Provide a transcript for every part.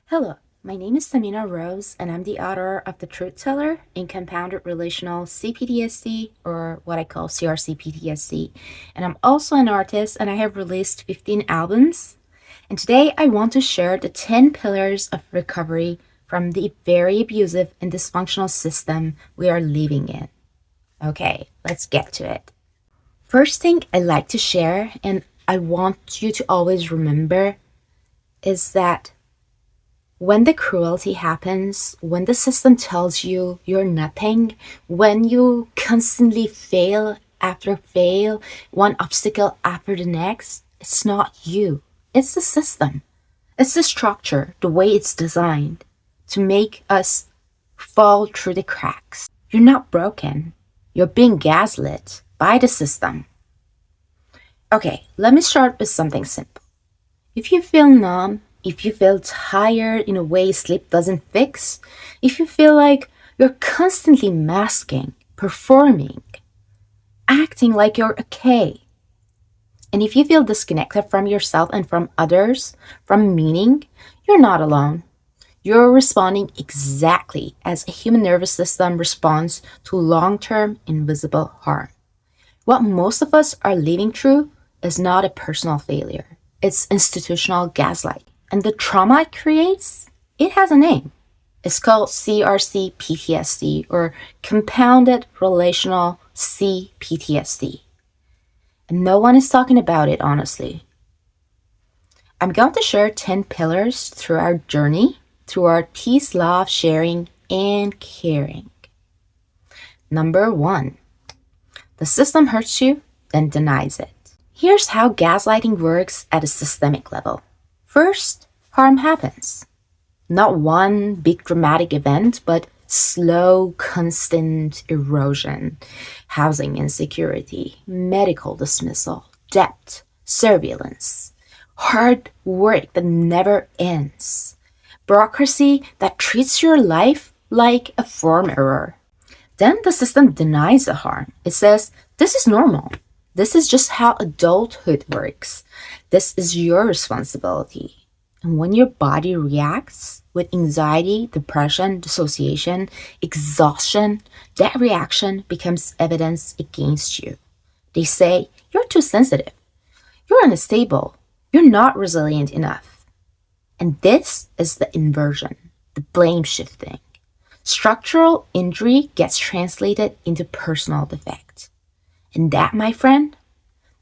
Hello, my name is Samina Rose, and I'm the author of The Truth Teller in Compounded Relational cPTSD, or what I call CRCPTSD. And I'm also an artist, and I have released 15 albums. And today I want to share the 10 pillars of recovery from the very abusive and dysfunctional system we are living in. Okay, let's get to it. First thing I like to share, and I want you to always remember, is that when the cruelty happens, when the system tells you you're nothing, when you constantly fail after fail, one obstacle after the next, it's not you. It's the system. It's the structure, the way it's designed to make us fall through the cracks. You're not broken. You're being gaslit by the system. Okay, let me start with something simple. If you feel numb, if you feel tired in a way sleep doesn't fix, if you feel like you're constantly masking, performing, acting like you're okay, and if you feel disconnected from yourself and from others, from meaning, you're not alone. You're responding exactly as a human nervous system responds to long-term invisible harm. What most of us are living through is not a personal failure. It's institutional gaslight. And the trauma it creates, it has a name. It's called CRCPTSD, or Compounded Relational cPTSD. And no one is talking about it, honestly. I'm going to share 10 pillars through our journey, through our peace, love, sharing, and caring. Number 1, the system hurts you, then denies it. Here's how gaslighting works at a systemic level. First, harm happens. Not one big dramatic event, but slow, constant erosion, housing insecurity, medical dismissal, debt, surveillance, hard work that never ends, bureaucracy that treats your life like a form error. Then the system denies the harm. It says, this is normal. This is just how adulthood works. This is your responsibility. And when your body reacts with anxiety, depression, dissociation, exhaustion, that reaction becomes evidence against you. They say, you're too sensitive. You're unstable. You're not resilient enough. And this is the inversion, the blame shifting. Structural injury gets translated into personal defect. And that, my friend,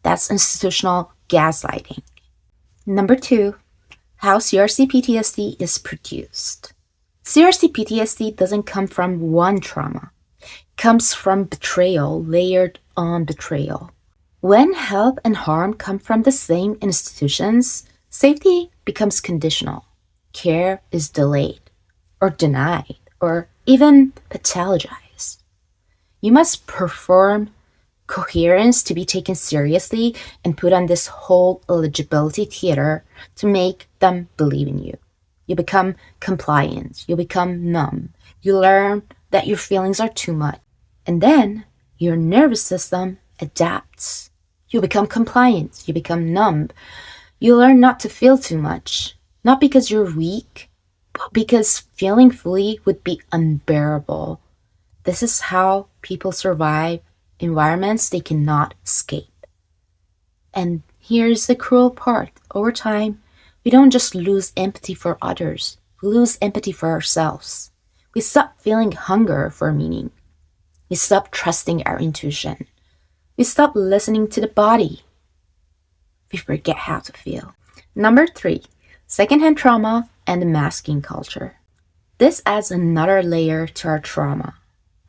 that's institutional gaslighting. Number 2, how CRCPTSD is produced. CRCPTSD doesn't come from one trauma. It comes from betrayal layered on betrayal. When help and harm come from the same institutions, safety becomes conditional. Care is delayed, or denied, or even pathologized. You must perform coherence to be taken seriously and put on this whole eligibility theater to make them believe in you. You become compliant. You become numb. You learn that your feelings are too much. And then your nervous system adapts. You become compliant. You become numb. You learn not to feel too much. Not because you're weak, but because feeling fully would be unbearable. This is how people survive environments they cannot escape. And here's the cruel part. Over time, we don't just lose empathy for others. We lose empathy for ourselves. We stop feeling hunger for meaning. We stop trusting our intuition. We stop listening to the body. We forget how to feel. Number 3, secondhand trauma and the masking culture. This adds another layer to our trauma.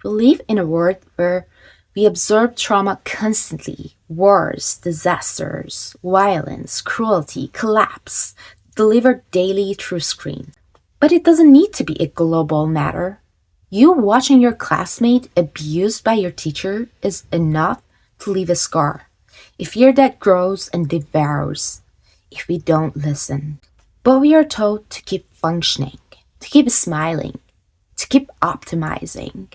We live in a world where we absorb trauma constantly. Wars, disasters, violence, cruelty, collapse, delivered daily through screen. But it doesn't need to be a global matter. You watching your classmate abused by your teacher is enough to leave a scar. A fear that grows and devours if we don't listen. But we are told to keep functioning, to keep smiling, to keep optimizing.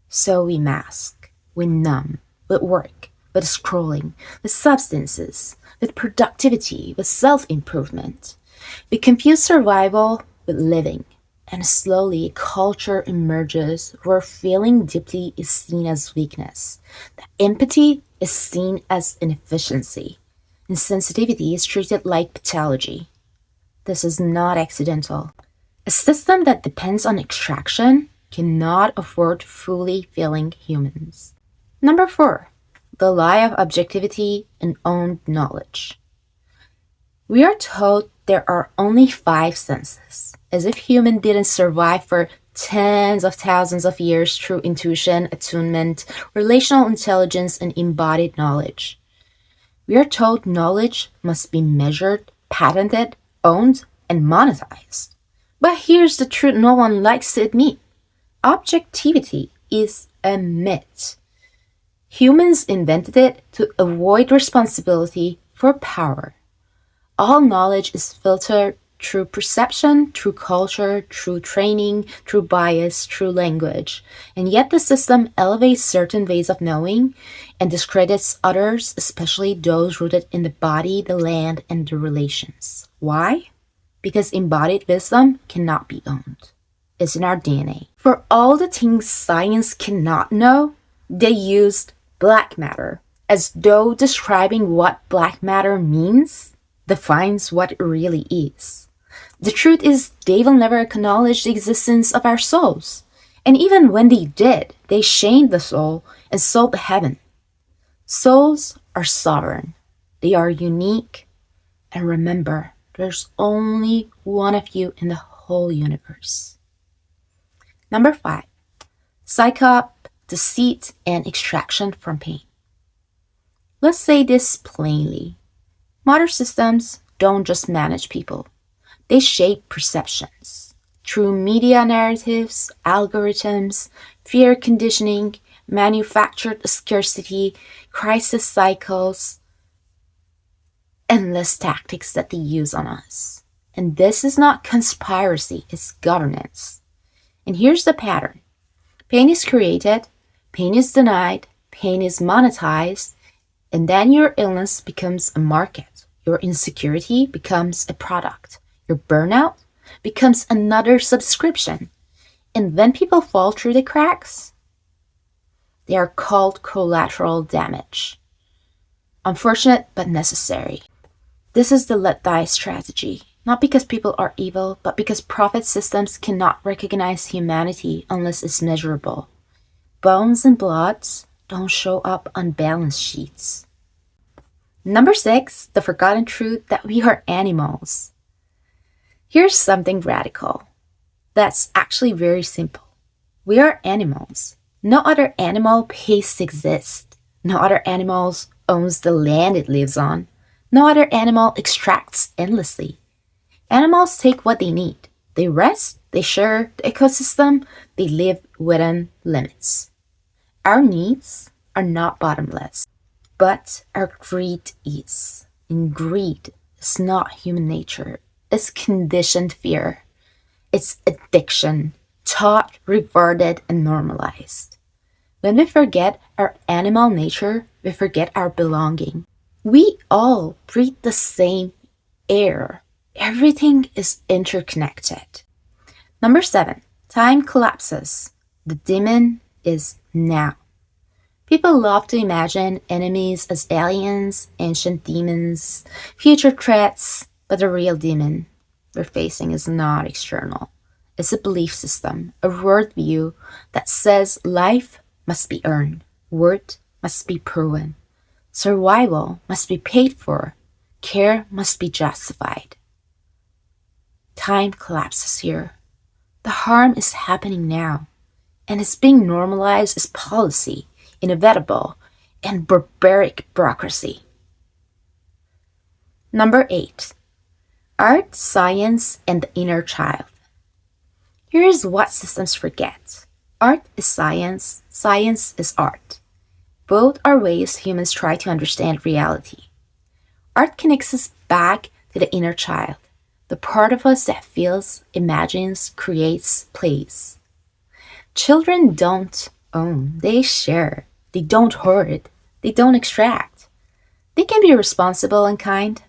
So we mask. We numb, with work, with scrolling, with substances, with productivity, with self-improvement. We confuse survival with living. And slowly, a culture emerges where feeling deeply is seen as weakness. That empathy is seen as inefficiency. And sensitivity is treated like pathology. This is not accidental. A system that depends on extraction cannot afford fully feeling humans. Number 4, the lie of objectivity and owned knowledge. We are told there are only 5 senses, as if humans didn't survive for tens of thousands of years through intuition, attunement, relational intelligence, and embodied knowledge. We are told knowledge must be measured, patented, owned, and monetized. But here's the truth no one likes to admit. Objectivity is a myth. Humans invented it to avoid responsibility for power. All knowledge is filtered through perception, through culture, through training, through bias, through language. And yet the system elevates certain ways of knowing and discredits others, especially those rooted in the body, the land, and the relations. Why? Because embodied wisdom cannot be owned. It's in our DNA. For all the things science cannot know, they used black matter, as though describing what black matter means defines what it really is. The truth is, they will never acknowledge the existence of our souls. And even when they did, they shamed the soul and sold heaven. Souls are sovereign. They are unique. And remember, there's only one of you in the whole universe. Number 5, psyop, deceit, and extraction from pain. Let's say this plainly. Modern systems don't just manage people. They shape perceptions through media narratives, algorithms, fear conditioning, manufactured scarcity, crisis cycles, endless tactics that they use on us. And this is not conspiracy, it's governance. And here's the pattern. Pain is created, pain is denied, pain is monetized, and then your illness becomes a market. Your insecurity becomes a product. Your burnout becomes another subscription. And when people fall through the cracks, they are called collateral damage. Unfortunate but necessary. This is the let die strategy. Not because people are evil, but because profit systems cannot recognize humanity unless it's measurable. Bones and bloods don't show up on balance sheets. Number 6, the forgotten truth that we are animals. Here's something radical. That's actually very simple. We are animals. No other animal pays to exist. No other animal owns the land it lives on. No other animal extracts endlessly. Animals take what they need. They rest, they share the ecosystem, they live within limits. Our needs are not bottomless, but our greed is. And greed is not human nature. It's conditioned fear. It's addiction, taught, rewarded, and normalized. When we forget our animal nature, we forget our belonging. We all breathe the same air. Everything is interconnected. Number 7, time collapses. The demon is now. People love to imagine enemies as aliens, ancient demons, future threats, but the real demon we're facing is not external. It's a belief system, a worldview that says life must be earned, worth must be proven, survival must be paid for, care must be justified. Time collapses here. The harm is happening now, and it's being normalized as policy, inevitable, and barbaric bureaucracy. Number 8, art, science, and the inner child. Here is what systems forget. Art is science, science is art. Both are ways humans try to understand reality. Art connects us back to the inner child, the part of us that feels, imagines, creates, plays. Children don't own, they share. They don't hoard, they don't extract. They can be responsible and kind.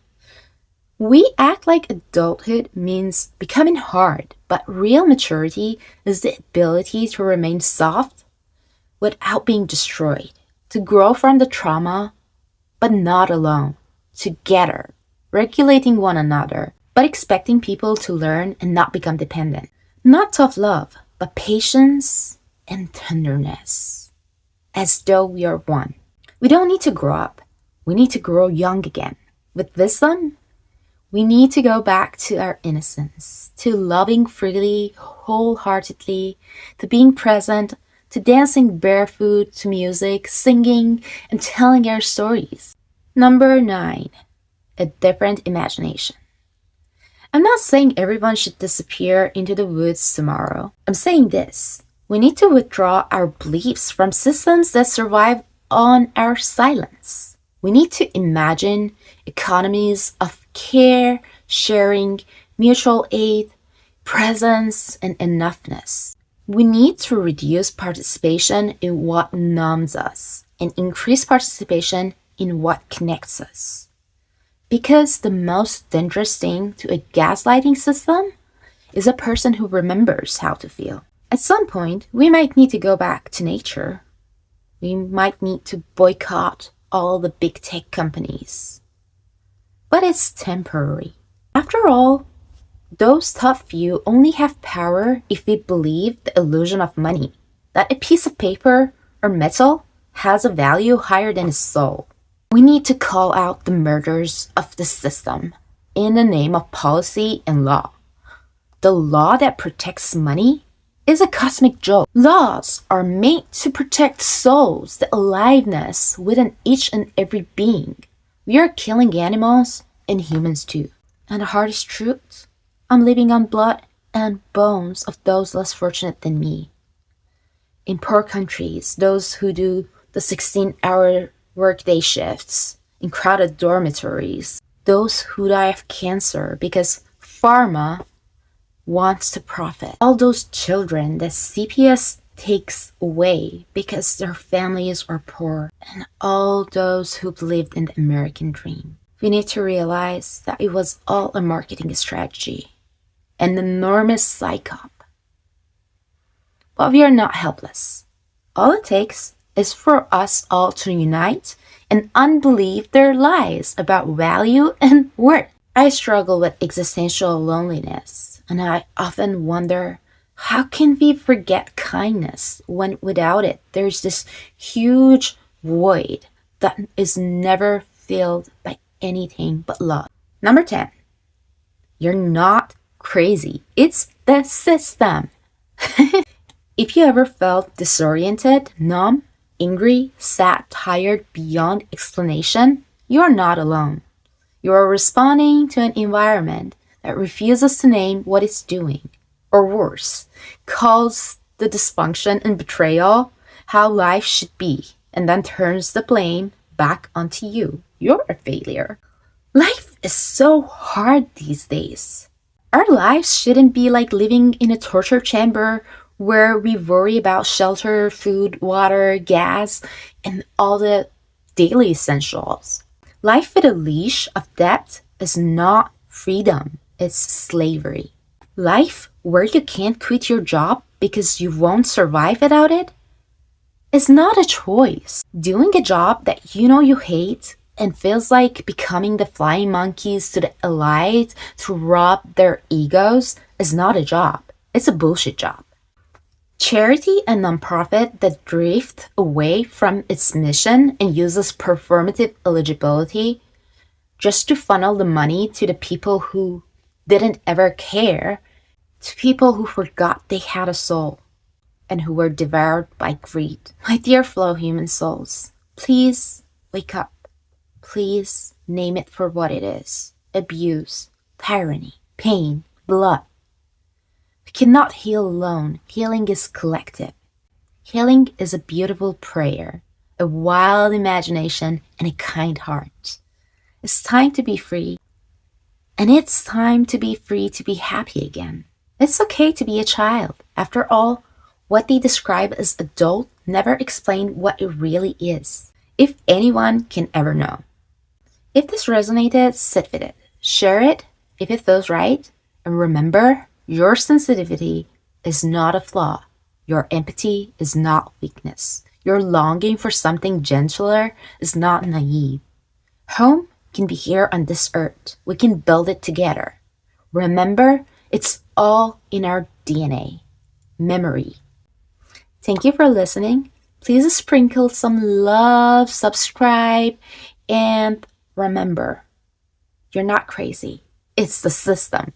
We act like adulthood means becoming hard, but real maturity is the ability to remain soft without being destroyed, to grow from the trauma, but not alone, together, regulating one another, but expecting people to learn and not become dependent. Not tough love, but patience and tenderness, as though we are one. We don't need to grow up. We need to grow young again. With wisdom, we need to go back to our innocence, to loving freely, wholeheartedly, to being present, to dancing barefoot to music, singing, and telling our stories. Number 9, a different imagination. I'm not saying everyone should disappear into the woods tomorrow. I'm saying this. We need to withdraw our beliefs from systems that survive on our silence. We need to imagine economies of care, sharing, mutual aid, presence, and enoughness. We need to reduce participation in what numbs us and increase participation in what connects us. Because the most dangerous thing to a gaslighting system is a person who remembers how to feel. At some point, we might need to go back to nature. We might need to boycott all the big tech companies. But it's temporary. After all, those tough few only have power if we believe the illusion of money, that a piece of paper or metal has a value higher than its soul. We need to call out the murders of the system in the name of policy and law. The law that protects money is a cosmic joke. Laws are made to protect souls, the aliveness within each and every being. We are killing animals and humans too. And the hardest truth, I'm living on blood and bones of those less fortunate than me. In poor countries, those who do the 16-hour workday shifts, in crowded dormitories, those who die of cancer because pharma wants to profit, all those children that CPS takes away because their families are poor, and all those who believed in the American dream. We need to realize that it was all a marketing strategy, an enormous psyop. But we are not helpless. All it takes is for us all to unite and unbelieve their lies about value and worth. I struggle with existential loneliness, and I often wonder, how can we forget kindness when without it there's this huge void that is never filled by anything but love? Number 10, you're not crazy. It's the system. If you ever felt disoriented, numb, angry, sad, tired beyond explanation, you are not alone. You are responding to an environment that refuses to name what it's doing, or worse, calls the dysfunction and betrayal how life should be, and then turns the blame back onto you. You're a failure. Life is so hard these days. Our lives shouldn't be like living in a torture chamber where we worry about shelter, food, water, gas, and all the daily essentials. Life with a leash of debt is not freedom, it's slavery. Life where you can't quit your job because you won't survive without it is not a choice. Doing a job that you know you hate and feels like becoming the flying monkeys to the elite to rob their egos is not a job. It's a bullshit job. Charity and nonprofit that drift away from its mission and uses performative eligibility just to funnel the money to the people who didn't ever care, to people who forgot they had a soul and who were devoured by greed. My dear fellow human souls, please wake up. Please name it for what it is. Abuse, tyranny, pain, blood. We cannot heal alone. Healing is collective. Healing is a beautiful prayer, a wild imagination, and a kind heart. It's time to be free. And it's time to be free to be happy again. It's okay to be a child. After all, what they describe as adult never explain what it really is, if anyone can ever know. If this resonated, sit with it. Share it if it feels right. And remember, your sensitivity is not a flaw. Your empathy is not weakness. Your longing for something gentler is not naive. Home can be here on this earth. We can build it together. Remember, it's all in our DNA. Memory. Thank you for listening. Please sprinkle some love, subscribe, and remember, you're not crazy. It's the system.